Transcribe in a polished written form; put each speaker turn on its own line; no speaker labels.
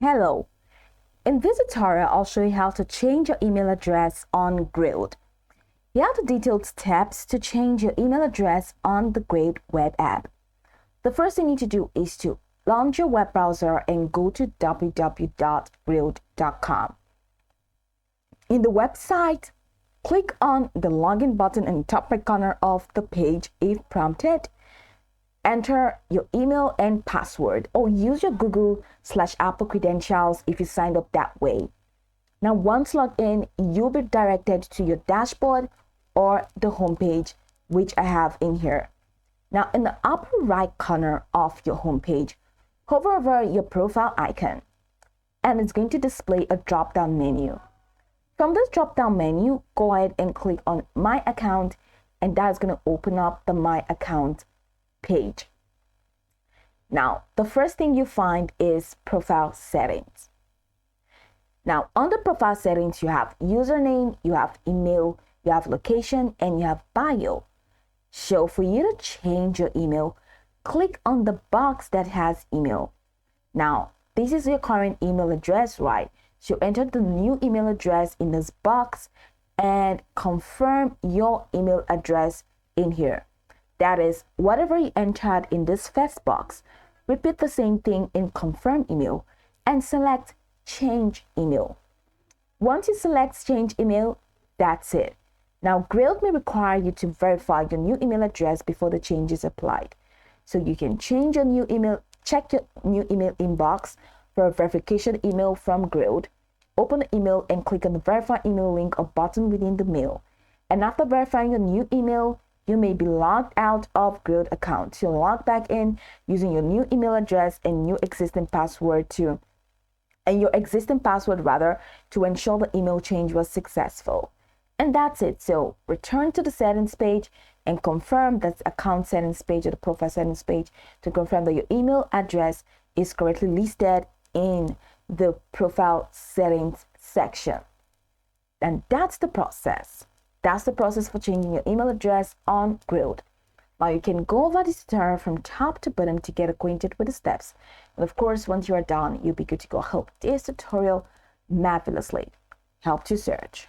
Hello. In this tutorial, I'll show you how to change your email address on Grailed. Here are the detailed steps to change your email address on the Grailed web app. The first thing you need to do is to launch your web browser and go to www.grailed.com. In the website, click on the login button in the top right corner of the page if prompted. Enter your email and password, or use your Google/Apple credentials if you signed up that way. Now, once logged in, you'll be directed to your dashboard or the homepage, which I have in here. Now, in the upper right corner of your homepage, hover over your profile icon, and it's going to display a drop-down menu. From this drop-down menu, go ahead and click on My Account, and that's going to open up the My Account page. Now, the first thing you find is profile settings. Now, under profile settings, you have username, you have email, you have location, and you have bio. So for you to change your email, click on the box that has email. Now, this is your current email address, right? So enter the new email address in this box and confirm your email address in here. That is, whatever you entered in this first box, repeat the same thing in confirm email and select change email. Once you select change email, that's it. Now, Grailed may require you to verify your new email address before the change is applied. So you can change your new email, check your new email inbox for a verification email from Grailed. Open the email and click on the verify email link or button within the mail. And after verifying your new email, you may be logged out of Grailed account. You'll log back in using your new email address and your existing password to ensure the email change was successful. And that's it. So return to the settings page and confirm that's account settings page or the profile settings page to confirm that your email address is correctly listed in the profile settings section. And that's the process. That's the process for changing your email address on Grailed. Now you can go over this tutorial from top to bottom to get acquainted with the steps. And of course, once you are done, you'll be good to go. I hope this tutorial marvelously helped you search.